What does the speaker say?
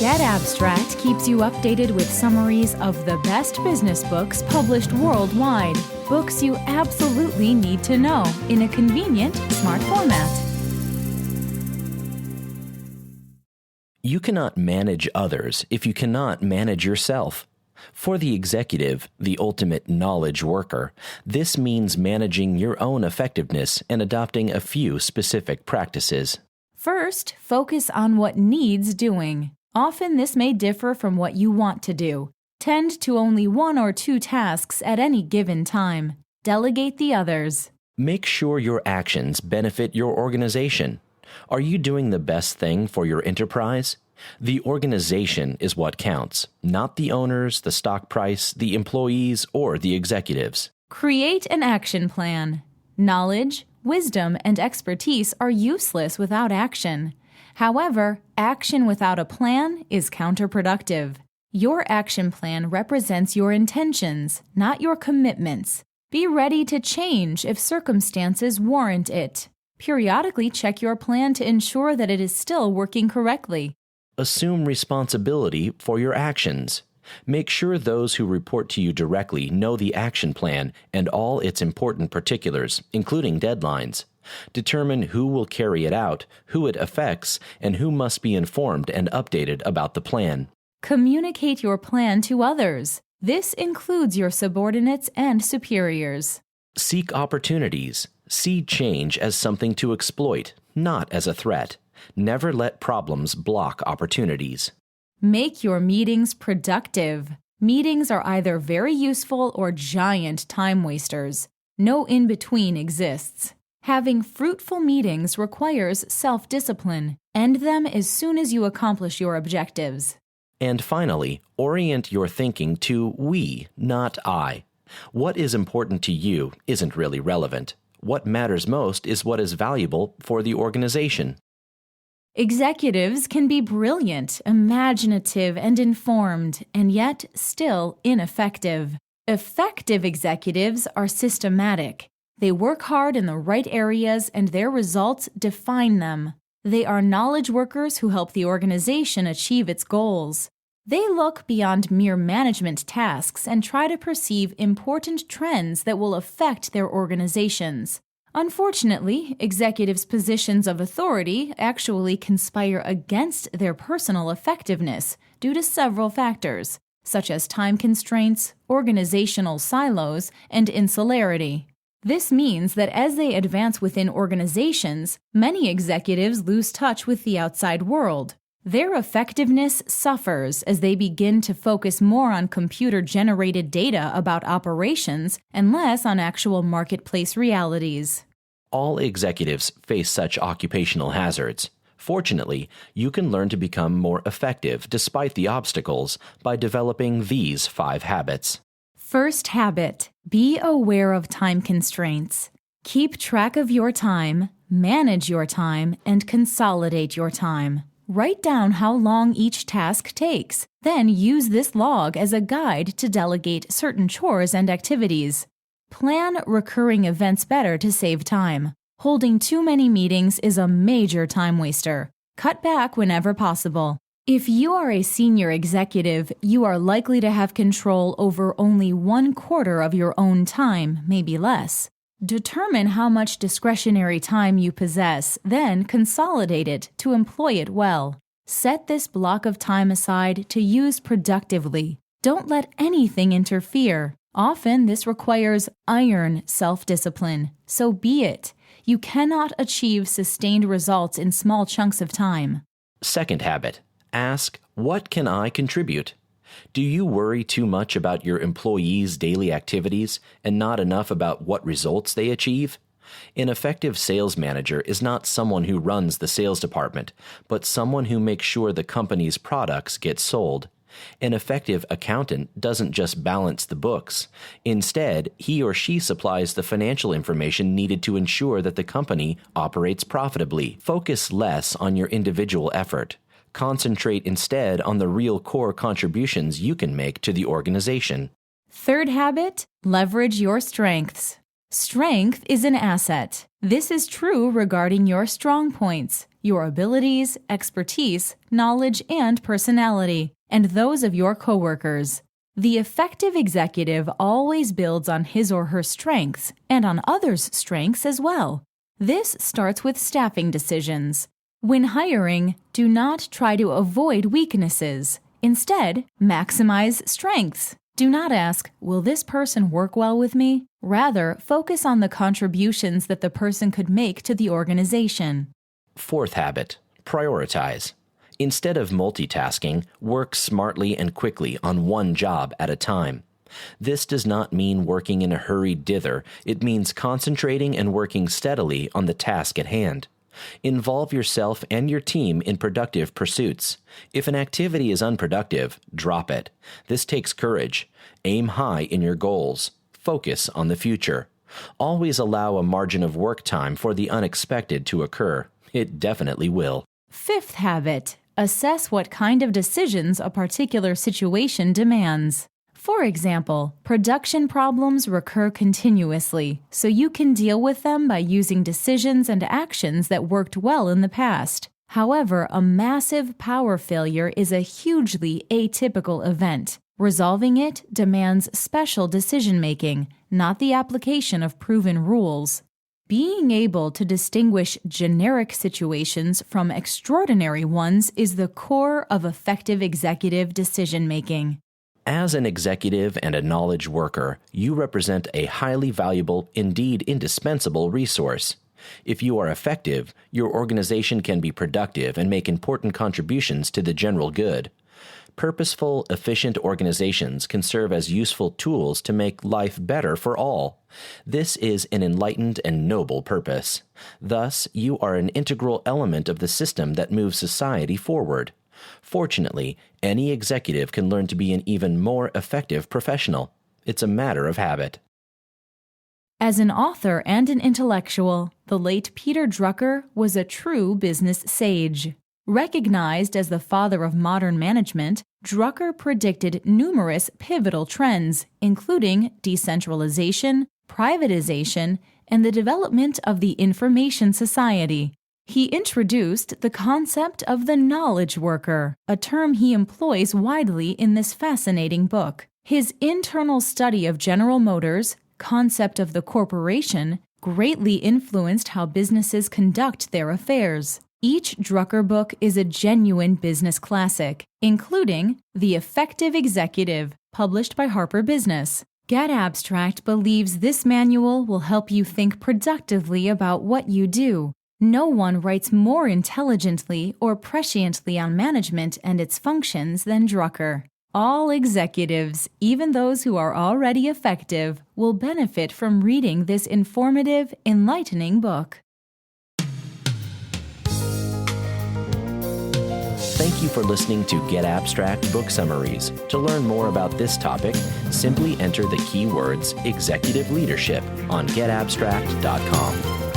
Get Abstract keeps you updated with summaries of the best business books published worldwide. Books you absolutely need to know in a convenient, smart format. You cannot manage others if you cannot manage yourself. For the executive, the ultimate knowledge worker, this means managing your own effectiveness and adopting a few specific practices. First, focus on what needs doing. Often this may differ from what you want to do. Tend to only 1 or 2 tasks at any given time. Delegate the others. Make sure your actions benefit your organization. Are you doing the best thing for your enterprise? The organization is what counts, not the owners, the stock price, the employees, or the executives. Create an action plan. Knowledge, wisdom, and expertise are useless without action. However, action without a plan is counterproductive. Your action plan represents your intentions, not your commitments. Be ready to change if circumstances warrant it. Periodically check your plan to ensure that it is still working correctly. Assume responsibility for your actions. Make sure those who report to you directly know the action plan and all its important particulars, including deadlines. Determine who will carry it out, who it affects, and who must be informed and updated about the plan. Communicate your plan to others. This includes your subordinates and superiors. Seek opportunities. See change as something to exploit, not as a threat. Never let problems block opportunities. Make your meetings productive. Meetings are either very useful or giant time wasters. No in-between exists. Having fruitful meetings requires self-discipline. End them as soon as you accomplish your objectives. And finally, orient your thinking to we, not I. What is important to you isn't really relevant. What matters most is what is valuable for the organization. Executives can be brilliant, imaginative, and informed, and yet still ineffective. Effective executives are systematic. They work hard in the right areas, and their results define them. They are knowledge workers who help the organization achieve its goals. They look beyond mere management tasks and try to perceive important trends that will affect their organizations. Unfortunately, executives' positions of authority actually conspire against their personal effectiveness due to several factors, such as time constraints, organizational silos, and insularity. This means that as they advance within organizations, many executives lose touch with the outside world. Their effectiveness suffers as they begin to focus more on computer-generated data about operations and less on actual marketplace realities. All executives face such occupational hazards. Fortunately, you can learn to become more effective despite the obstacles by developing these 5 habits. First habit: be aware of time constraints. Keep track of your time, manage your time, and consolidate your time. Write down how long each task takes. Then use this log as a guide to delegate certain chores and activities. Plan recurring events better to save time. Holding too many meetings is a major time waster. Cut back whenever possible. If you are a senior executive, you are likely to have control over only 1/4 of your own time, maybe less. Determine how much discretionary time you possess, then consolidate it to employ it well. Set this block of time aside to use productively. Don't let anything interfere. Often this requires iron self-discipline, so be it. You cannot achieve sustained results in small chunks of time. Second habit: ask, what can I contribute? Do you worry too much about your employees' daily activities and not enough about what results they achieve? An effective sales manager is not someone who runs the sales department, but someone who makes sure the company's products get sold. An effective accountant doesn't just balance the books. Instead, he or she supplies the financial information needed to ensure that the company operates profitably. Focus less on your individual effort. Concentrate instead on the real core contributions you can make to the organization. Third habit: leverage your strengths. Strength is an asset. This is true regarding your strong points, your abilities, expertise, knowledge, and personality, and those of your coworkers. The effective executive always builds on his or her strengths and on others' strengths as well. This starts with staffing decisions. When hiring, do not try to avoid weaknesses. Instead, maximize strengths. Do not ask, will this person work well with me? Rather, focus on the contributions that the person could make to the organization. Fourth habit, prioritize. Instead of multitasking, work smartly and quickly on one job at a time. This does not mean working in a hurried dither. It means concentrating and working steadily on the task at hand. Involve yourself and your team in productive pursuits. If an activity is unproductive, drop it. This takes courage. Aim high in your goals. Focus on the future. Always allow a margin of work time for the unexpected to occur. It definitely will. Fifth habit, assess what kind of decisions a particular situation demands. For example, production problems recur continuously, so you can deal with them by using decisions and actions that worked well in the past. However, a massive power failure is a hugely atypical event. Resolving it demands special decision-making, not the application of proven rules. Being able to distinguish generic situations from extraordinary ones is the core of effective executive decision-making. As an executive and a knowledge worker, you represent a highly valuable, indeed indispensable resource. If you are effective, your organization can be productive and make important contributions to the general good. Purposeful, efficient organizations can serve as useful tools to make life better for all. This is an enlightened and noble purpose. Thus, you are an integral element of the system that moves society forward. Fortunately, any executive can learn to be an even more effective professional. It's a matter of habit. As an author and an intellectual, the late Peter Drucker was a true business sage. Recognized as the father of modern management, Drucker predicted numerous pivotal trends, including decentralization, privatization, and the development of the information society. He introduced the concept of the knowledge worker, a term he employs widely in this fascinating book. His internal study of General Motors' concept of the corporation greatly influenced how businesses conduct their affairs. Each Drucker book is a genuine business classic, including The Effective Executive, published by Harper Business. Get Abstract believes this manual will help you think productively about what you do. No one writes more intelligently or presciently on management and its functions than Drucker. All executives, even those who are already effective, will benefit from reading this informative, enlightening book. Thank you for listening to Get Abstract Book Summaries. To learn more about this topic, simply enter the keywords executive leadership on getabstract.com.